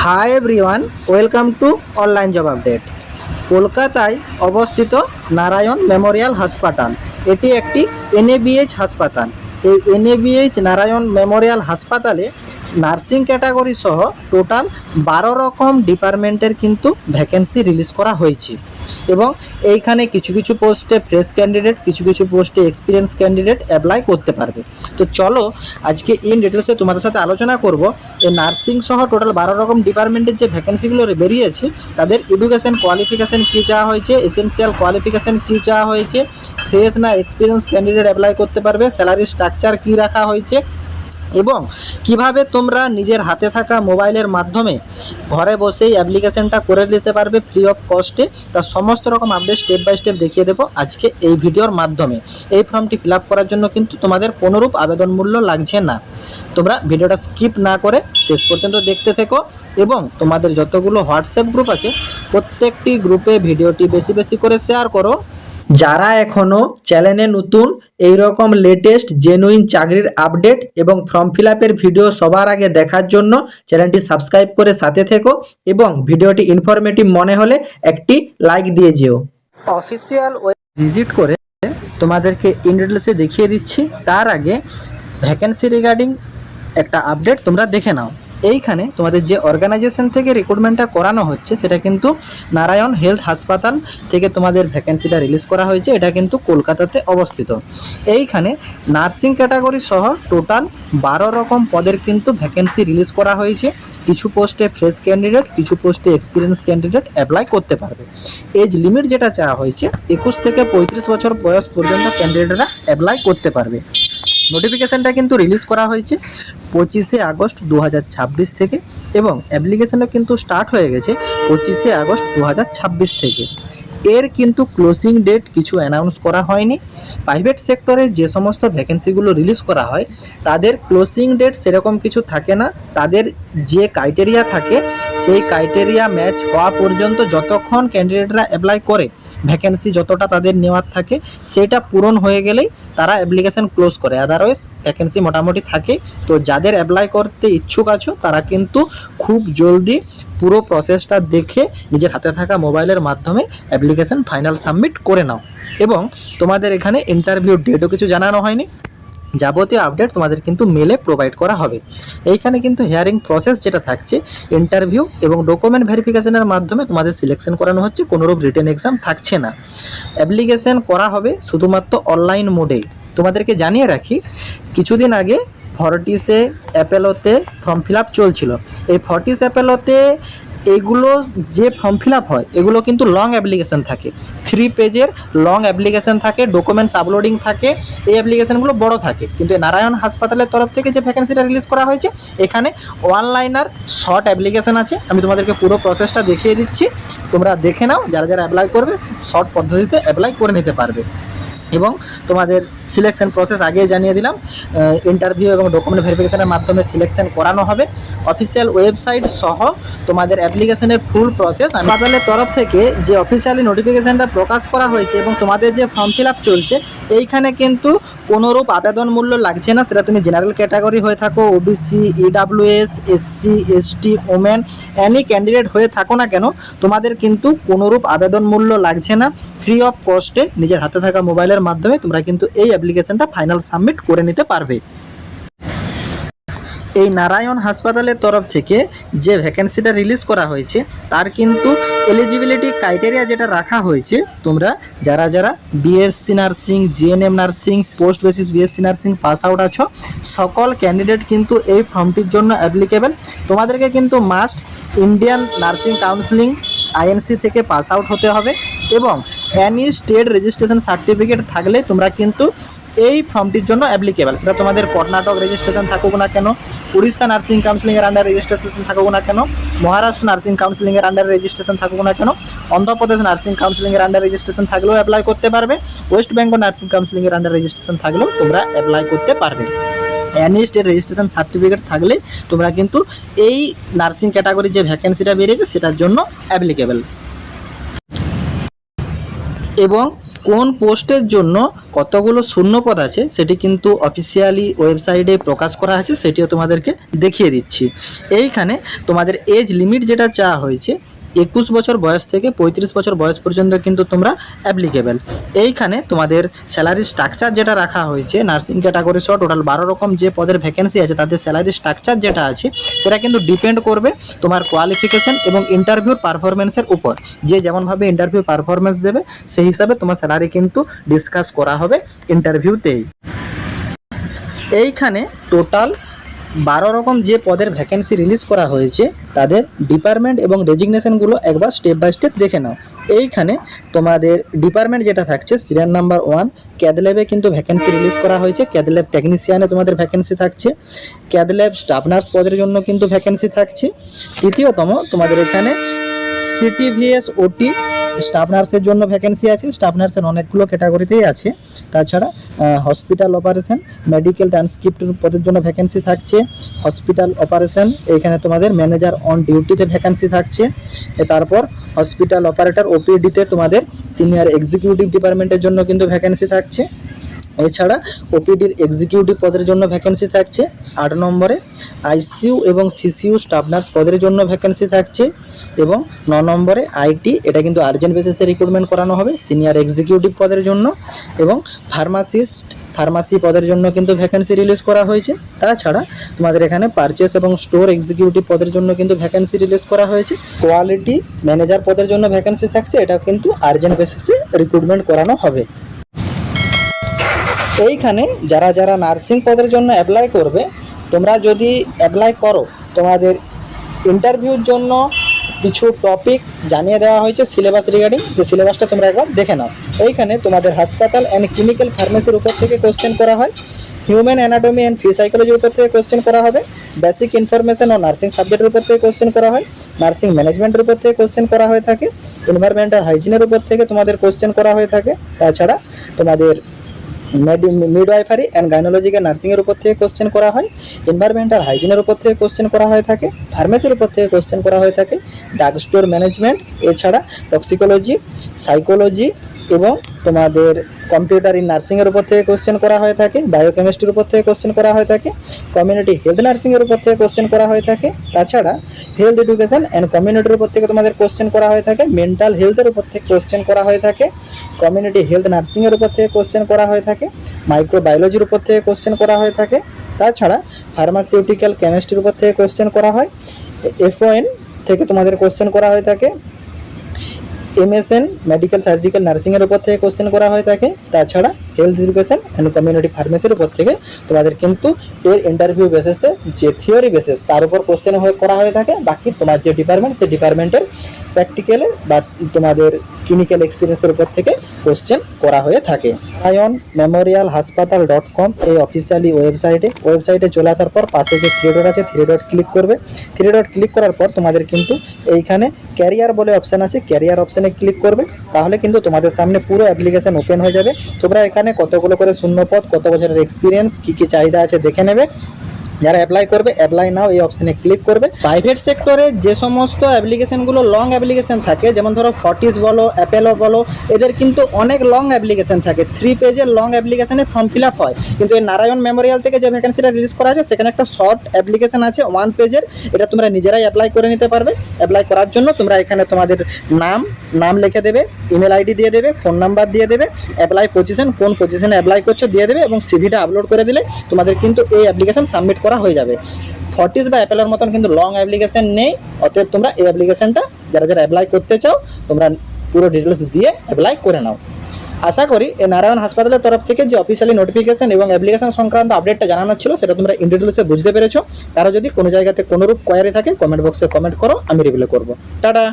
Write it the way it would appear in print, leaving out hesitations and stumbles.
Hi everyone, welcome to online job update. কলকাতায় অবস্থিত Narayan Memorial হাসপাতাল, এটি একটি এনএবিএইচ হাসপাতাল। এই এনএবিএইচ নারায়ণ মেমোরিয়াল হাসপাতালে নার্সিং ক্যাটাগরি সহ টোটাল 12 রকম ডিপার্টমেন্টের কিন্তু ভ্যাকেন্সি রিলিজ করা হয়েছে এবং এইখানে কিছু কিছু পোস্টে ফ্রেশ ক্যান্ডিডেট, কিছু কিছু পোস্টে এক্সপিরিয়েন্স ক্যান্ডিডেট অ্যাপ্লাই করতে পারবে। তো চলো আজকে ইন ডিটেলসে তোমাদের সাথে আলোচনা করব এই নার্সিং সহ টোটাল 12 রকম ডিপার্টমেন্টের যে ভ্যাকেন্সিগুলো বেরিয়েছে তাদের এডুকেশন কোয়ালিফিকেশান কী চাওয়া হয়েছে, এসেনশিয়াল কোয়ালিফিকেশান কী চাওয়া হয়েছে, ফ্রেশ না এক্সপিরিয়েন্স ক্যান্ডিডেট অ্যাপ্লাই করতে পারবে, স্যালারি স্ট্রাকচার কী রাখা হয়েছে এবং কিভাবে তোমরা নিজের হাতে থাকা মোবাইলের মাধ্যমে ঘরে বসেই অ্যাপ্লিকেশনটা করে নিতে পারবে ফ্রি অফ কস্টে, তার সমস্ত রকম আপডেট স্টেপ বাই স্টেপ দেখিয়ে দেবো আজকে এই ভিডিওর মাধ্যমে। এই ফর্মটি ফিল আপ করার জন্য কিন্তু তোমাদের কোনোরূপ আবেদন মূল্য লাগছে না। তোমরা ভিডিওটা স্কিপ না করে শেষ পর্যন্ত দেখতে থেকো এবং তোমাদের যতগুলো হোয়াটসঅ্যাপ গ্রুপ আছে প্রত্যেকটি গ্রুপে ভিডিওটি বেশি বেশি করে শেয়ার করো। যারা এখনও চ্যানেলে নতুন এই রকম লেটেস্ট জেনুইন চাকরির আপডেট এবং ফর্ম ফিল আপের ভিডিও সবার আগে দেখার জন্য চ্যানেলটি সাবস্ক্রাইব করে সাথে থেকো এবং ভিডিওটি ইনফরমেটিভ মনে হলে একটি লাইক দিয়ে যেও। অফিসিয়াল ওয়েব ভিজিট করে তোমাদেরকে ইন ডিটেলসে দেখিয়ে দিচ্ছি। তার আগে ভ্যাকেন্সি রিগার্ডিং একটা আপডেট তোমরা দেখে নাও। এইখানে তোমাদের যে অর্গানাইজেশন থেকে রিক্রুটমেন্টটা করানো হচ্ছে সেটা কিন্তু নারায়ণ হেলথ হাসপাতাল থেকে তোমাদের ভ্যাকেন্সিটা রিলিজ করা হয়েছে। এটা কিন্তু কলকাতাতে অবস্থিত। এইখানে নার্সিং ক্যাটাগরি সহ টোটাল 12 রকম পদের কিন্তু ভ্যাকেন্সি রিলিজ করা হয়েছে। কিছু পোস্টে ফ্রেশ ক্যান্ডিডেট, কিছু পোস্টে এক্সপিরিয়েন্স ক্যান্ডিডেট অ্যাপ্লাই করতে পারবে। এজ লিমিট যেটা চাওয়া হয়েছে 21 থেকে 35 বছর বয়স পর্যন্ত ক্যান্ডিডেটরা অ্যাপ্লাই করতে পারবে। নোটিফিকেশানটা কিন্তু রিলিজ করা হয়েছে 25 আগস্ট 2026 থেকে এবং অ্যাপ্লিকেশানও কিন্তু স্টার্ট হয়ে গেছে 25 আগস্ট 2026 থেকে। এর কিন্তু ক্লোজিং ডেট কিছু অ্যানাউন্স করা হয়নি। প্রাইভেট সেক্টরে যে সমস্ত ভ্যাকেন্সিগুলো রিলিজ করা হয় তাদের ক্লোজিং ডেট সেরকম কিছু থাকে না। তাদের যে ক্রাইটেরিয়া থাকে সেই ক্রাইটেরিয়া ম্যাচ হওয়া পর্যন্ত যতক্ষণ ক্যান্ডিডেটরা অ্যাপ্লাই করে ভ্যাকেন্সি যতটা তাদের নেওয়ার থাকে সেটা পূরণ হয়ে গেলেই তারা অ্যাপ্লিকেশান ক্লোজ করে। আদারওয়াইজ ভ্যাকেন্সি মোটামুটি থাকে। তো যাদের অ্যাপ্লাই করতে ইচ্ছুক আছো তারা কিন্তু খুব জলদি পুরো প্রসেসটা দেখে নিজের হাতে থাকা মোবাইলের মাধ্যমে অ্যাপ্লিকেশান ফাইনাল সাবমিট করে নাও। এবং তোমাদের এখানে ইন্টারভিউ ডেটও কিছু জানানো হয়নি। যাবতীয় আপডেট তোমাদের কিন্তু মেলে প্রোভাইড করা হবে। এইখানে কিন্তু হিয়ারিং প্রসেস যেটা থাকছে ইন্টারভিউ এবং ডকুমেন্ট ভেরিফিকেশনের মাধ্যমে তোমাদের সিলেকশন করানো হচ্ছে, কোনোরূপ রিটেন এক্সাম থাকছে না। অ্যাপ্লিকেশন করা হবে শুধুমাত্র অনলাইন মোডেই। তোমাদেরকে জানিয়ে রাখি কিছুদিন আগে ফর্টিসে অ্যাপেলোতে ফর্ম ফিল আপ চলছিল। এই ফর্টিস অ্যাপেলোতে এইগুলো যে ফর্ম ফিল আপ হয় এগুলো কিন্তু লং অ্যাপ্লিকেশান থাকে, 3 পেজের লং অ্যাপ্লিকেশান থাকে, ডকুমেন্টস আপলোডিং থাকে। এই অ্যাপ্লিকেশানগুলো বড় থাকে। কিন্তু নারায়ণ হাসপাতালের তরফ থেকে যে ভ্যাকেন্সিটা রিলিজ করা হয়েছে এখানে অনলাইনার শর্ট অ্যাপ্লিকেশান আছে। আমি তোমাদেরকে পুরো প্রসেসটা দেখিয়ে দিচ্ছি, তোমরা দেখে নাও। যারা যারা অ্যাপ্লাই করবে শর্ট পদ্ধতিতে অ্যাপ্লাই করে নিতে পারবে। এবং তোমাদের সিলেকশন প্রসেস আগে জানিয়ে দিলাম। ইন্টারভিউ এবং ডকুমেন্ট ভেরিফিকেশনের মাধ্যমে সিলেকশন করানো হবে। অফিসিয়াল ওয়েবসাইট সহ তোমাদের অ্যাপ্লিকেশনের ফুল প্রসেস হাসপাতালের তরফ থেকে যে অফিসিয়ালি নোটিফিকেশানটা প্রকাশ করা হয়েছে এবং তোমাদের যে ফর্ম ফিল আপ চলছে এইখানে কিন্তু কোনোরূপ আবেদন মূল্য লাগছে না। সেটা তুমি জেনারেল ক্যাটাগরি হয়ে থাকো, OBC, EWS, SC, ST, women, any candidate হয়ে থাকো না কেন তোমাদের কিন্তু কোনোরূপ আবেদন মূল্য লাগছে না। ফ্রি অফ কস্টে নিজের হাতে থাকা মোবাইলের মাধ্যমে তোমরা কিন্তু এই অ্যাপ্লিকেশনটা ফাইনাল সাবমিট করে নিতে পারবে। এই নারায়ণ হাসপাতালের তরফ থেকে যে ভ্যাকেন্সিটা রিলিজ করা হয়েছে তার কিন্তু এলিজিবিলিটি ক্রাইটেরিয়া যেটা রাখা হয়েছে, তোমরা যারা যারা BSc nursing, GNM nursing, post basis BSc nursing pass out আছো সকল ক্যান্ডিডেট কিন্তু এই ফর্মটির জন্য অ্যাপ্লিকেবল। তোমাদেরকে কিন্তু must Indian nursing counselling INC থেকে পাস আউট হতে হবে এবং অ্যানি স্টেট রেজিস্ট্রেশন সার্টিফিকেট থাকলে তোমরা কিন্তু এই ফর্মটির জন্য অ্যাপ্লিকেবল। সেটা তোমাদের কর্ণাটক রেজিস্ট্রেশন থাকুক না কেন, উড়িষ্যা নার্সিং কাউন্সিলিংয়ের আন্ডার রেজিস্ট্রেশন থাকুক না কেন, মহারাষ্ট্র নার্সিং কাউন্সিলিংয়ের আন্ডার রেজিস্ট্রেশন থাকুক না কেন, অন্ধ্রপ্রদেশ নার্সিং কাউন্সিলিংয়ের আন্ডার রেজিস্ট্রেশন থাকলেও অ্যাপ্লাই করতে পারবে, ওয়েস্ট বেঙ্গল নার্সিং কাউন্সিলিংয়ের আন্ডার রেজিস্ট্রেশন থাকলেও তোমরা অ্যাপ্লাই করতে পারবে। অ্যানি স্টেট রেজিস্ট্রেশন সার্টিফিকেট থাকলে তোমরা কিন্তু এই নার্সিং ক্যাটাগরি যে ভ্যাকেন্সিটা বেরিয়েছে সেটার জন্য অ্যাপ্লিকেবল। এবং কোন পোস্টের জন্য কতগুলো শূন্যপদ আছে সেটি কিন্তু অফিসিয়ালি ওয়েবসাইটে প্রকাশ করা আছে, সেটিও তোমাদেরকে দেখিয়ে দিচ্ছি। এইখানে তোমাদের এজ লিমিট যেটা চাওয়া হয়েছে 21 বছর বয়স থেকে 35 বছর বয়স পর্যন্ত কিন্তু তোমরা অ্যাপ্লিকেবেল। এইখানে তোমাদের স্যালারি স্ট্রাকচার যেটা রাখা হয়েছে নার্সিং ক্যাটাগরি সহ টোটাল 12 রকম যে পদের ভ্যাকেন্সি আছে তাদের স্যালারি স্ট্রাকচার যেটা আছে সেটা কিন্তু ডিপেন্ড করবে তোমার কোয়ালিফিকেশন এবং ইন্টারভিউর পারফরমেন্সের উপর। যে যেমনভাবে ইন্টারভিউ পারফরমেন্স দেবে সেই হিসাবে তোমার স্যালারি কিন্তু ডিসকাস করা হবে ইন্টারভিউতেই। এইখানে টোটাল 12 রকম যে পদের ভ্যাকেন্সি রিলিজ করা হয়েছে তাদের ডিপার্টমেন্ট এবং ডেজিগনেশনগুলো একবার স্টেপ বাই স্টেপ দেখে নাও। এইখানে তোমাদের ডিপার্টমেন্ট যেটা থাকছে সিরিয়াল নাম্বার 1 ক্যাথল্যাবে কিন্তু ভ্যাকেন্সি রিলিজ করা হয়েছে। ক্যাথল্যাব টেকনিশিয়ানে তোমাদের ভ্যাকেন্সি থাকছে, ক্যাথল্যাব স্টাফ নার্স পদের জন্য কিন্তু ভ্যাকেন্সি থাকছে। তৃতীয়তম তোমাদের এখানে সিটিভিএস ওটি স্টাফ নার্সের জন্য ভ্যাকেন্সি আছে। স্টাফ নার্সের অনেকগুলো ক্যাটাগরিতেই আছে। তাছাড়া হসপিটাল অপারেশন মেডিকেল ট্রান্সক্রিপ্টের পদের জন্য ভ্যাকেন্সি থাকছে। হসপিটাল অপারেশন এখানে তোমাদের ম্যানেজার অন ডিউটিতে ভ্যাকেন্সি থাকছে। তারপর হসপিটাল অপারেটর ওপিডিতে তোমাদের সিনিয়র এক্সিকিউটিভ ডিপার্টমেন্টের জন্য কিন্তু ভ্যাকেন্সি থাকছে। এছাড়া ওপিডির এক্সিকিউটিভ পদের জন্য ভ্যাকেন্সি থাকছে। 8 নম্বরে আইসিইউ এবং সিসিইউ স্টাফ নার্স পদের জন্য ভ্যাকেন্সি থাকছে। এবং 9 নম্বরে আইটি, এটা কিন্তু আর্জেন্ট বেসিসে রিক্রুটমেন্ট করানো হবে সিনিয়র এক্সিকিউটিভ পদের জন্য। এবং ফার্মাসি পদের জন্য কিন্তু ভ্যাকেন্সি রিলিজ করা হয়েছে। তাছাড়া তোমাদের এখানে পারচেস এবং স্টোর এক্সিকিউটিভ পদের জন্য কিন্তু ভ্যাকেন্সি রিলিজ করা হয়েছে। কোয়ালিটি ম্যানেজার পদের জন্য ভ্যাকেন্সি থাকছে, এটা কিন্তু আর্জেন্ট বেসিসে রিক্রুটমেন্ট করানো হবে। এইখানে যারা যারা নার্সিং পদের জন্য অ্যাপ্লাই করবে, তোমরা যদি অ্যাপ্লাই করো তোমাদের ইন্টারভিউর জন্য কিছু টপিক জানিয়ে দেওয়া হয়েছে সিলেবাস রিগার্ডিং, যে সিলেবাসটা তোমরা একবার দেখে নাও। এইখানে তোমাদের হাসপাতাল অ্যান্ড ক্লিনিক্যাল ফার্মেসির উপর থেকে কোশ্চেন করা হয়, হিউম্যান অ্যানাটমি অ্যান্ড ফিজিওলজির উপর থেকে কোশ্চেন করা হবে, বেসিক ইনফরমেশন ও নার্সিং সাবজেক্টের উপর থেকে কোশ্চেন করা হয়, নার্সিং ম্যানেজমেন্টের উপর থেকে কোশ্চেন করা হয়ে থাকে, এনভায়রনমেন্টাল হাইজিনের উপর থেকে তোমাদের কোশ্চেন করা হয়ে থাকে। তাছাড়া তোমাদের মিডওয়াইফারি অ্যান্ড গাইনোলজিক্যাল নার্সিংয়ের উপর থেকে কোশ্চেন করা হয়, এনভায়রনমেন্টাল হাইজিনের উপর থেকে কোশ্চেন করা হয়ে থাকে, ফার্মেসির উপর থেকে কোশ্চেন করা হয়ে থাকে, ডার্ক স্টোর ম্যানেজমেন্ট, এছাড়া টক্সিকোলজি, সাইকোলজি এবং তোমাদের কম্পিউটার ইন নার্সিংয়ের উপর থেকে কোশ্চেন করা হয়ে থাকে, বায়োকেমিস্ট্রির উপর থেকে কোশ্চেন করা হয়ে থাকে, কমিউনিটি হেলথ নার্সিংয়ের উপর থেকে কোশ্চেন করা হয়ে থাকে। তাছাড়া হেলথ এডুকেশন অ্যান্ড কমিউনিটির উপর থেকে তোমাদের কোশ্চেন করা হয়ে থাকে, মেন্টাল হেলথের উপর থেকে কোশ্চেন করা হয়ে থাকে, কমিউনিটি হেলথ নার্সিংয়ের উপর থেকে কোশ্চেন করা হয়ে থাকে, মাইক্রোবায়োলজির উপর থেকে কোশ্চেন করা হয়ে থাকে। তাছাড়া ফার্মাসিউটিক্যাল কেমিস্ট্রির উপর থেকে কোশ্চেন করা হয়, এফওএন থেকে তোমাদের কোশ্চেন করা হয়ে থাকে, এমএসএন মেডিকেল সার্জিক্যাল নার্সিংয়ের উপর থেকে কোশ্চেন করা হয়ে থাকে। তাছাড়া হেলথ এডুকেশন অ্যান্ড কমিউনিটি ফার্মেসির উপর থেকে তোমাদের কিন্তু এর ইন্টারভিউ বেসিসে যে থিওরি বেসিস তার উপর কোশ্চেন করা হয়ে থাকে। বাকি তোমার যে ডিপার্টমেন্ট সেই ডিপার্টমেন্টের প্র্যাকটিক্যালে বা তোমাদের ক্লিনিক্যাল এক্সপিরিয়েন্সের উপর থেকে কোশ্চেন করা হয়ে থাকে। নারায়ণ মেমোরিয়াল হাসপাতাল .com এই অফিসিয়ালি ওয়েবসাইটে চলে আসার পর পাশে যে থ্রি ডট আছে থ্রি ডট ক্লিক করবে। থ্রি ডট ক্লিক করার পর তোমাদের কিন্তু এইখানে ক্যারিয়ার বলে অপশান আছে, ক্যারিয়ার অপশানে ক্লিক করবে। তাহলে কিন্তু তোমাদের সামনে পুরো অ্যাপ্লিকেশন ওপেন হয়ে যাবে। তোমরা এখানে কতগুলো করে শূন্যপদ, কত বছরের এক্সপিরিয়েন্স, কী কী চাহিদা আছে দেখে নেবে। যারা অ্যাপ্লাই করবে অ্যাপ্লাই নাও এই অপশানে ক্লিক করবে। প্রাইভেট সেক্টরে যে সমস্ত অ্যাপ্লিকেশনগুলো লং অ্যাপ্লিকেশন থাকে, যেমন ধরো ফর্টিস বলো, অ্যাপেলো বলো, এদের কিন্তু অনেক লং অ্যাপ্লিকেশন থাকে, 3 পেজের লং অ্যাপ্লিকেশনে ফর্ম ফিল আপ হয়। কিন্তু এই নারায়ণ মেমোরিয়াল থেকে যে ভ্যাকেন্সিটা রিলিজ করা আছে সেখানে একটা শর্ট অ্যাপ্লিকেশন আছে 1 পেজের, এটা তোমরা নিজেরাই অ্যাপ্লাই করে নিতে পারবে। অ্যাপ্লাই করার জন্য তোমরা এখানে তোমাদের নাম লিখে দেবে, ইমেল আইডি দিয়ে দেবে, ফোন নাম্বার দিয়ে দেবে, অ্যাপ্লাই পজিশন, কোন পজিশনে অ্যাপ্লাই করছো দিয়ে দেবে এবং সিভিটা আপলোড করে দিলে তোমাদের কিন্তু এই অ্যাপ্লিকেশন সাবমিট করা হয়ে যাবে। ফর্টিস বা অ্যাপেলোর মতন কিন্তু লং অ্যাপ্লিকেশন নেই, অতএব তোমরা এই অ্যাপ্লিকেশনটা যারা যারা অ্যাপ্লাই করতে চাও তোমরা পুরো ডিটেলস দিয়ে অ্যাপ্লাই করে নাও। আশা করি এই নারায়ণ হাসপাতালের তরফ থেকে যে অফিসিয়ালি নোটিফিকেশন এবং অ্যাপ্লিকেশন সংক্রান্ত আপডেটটা জানানো ছিল সেটা তোমরা ইন ডিটেলসে বুঝতে পেরেছো। তারা যদি কোনো জায়গাতে কোনোরূপ কোয়ারি থাকে কমেন্ট বক্সে কমেন্ট করো, আমি রিপ্লাই করবো। টাটা।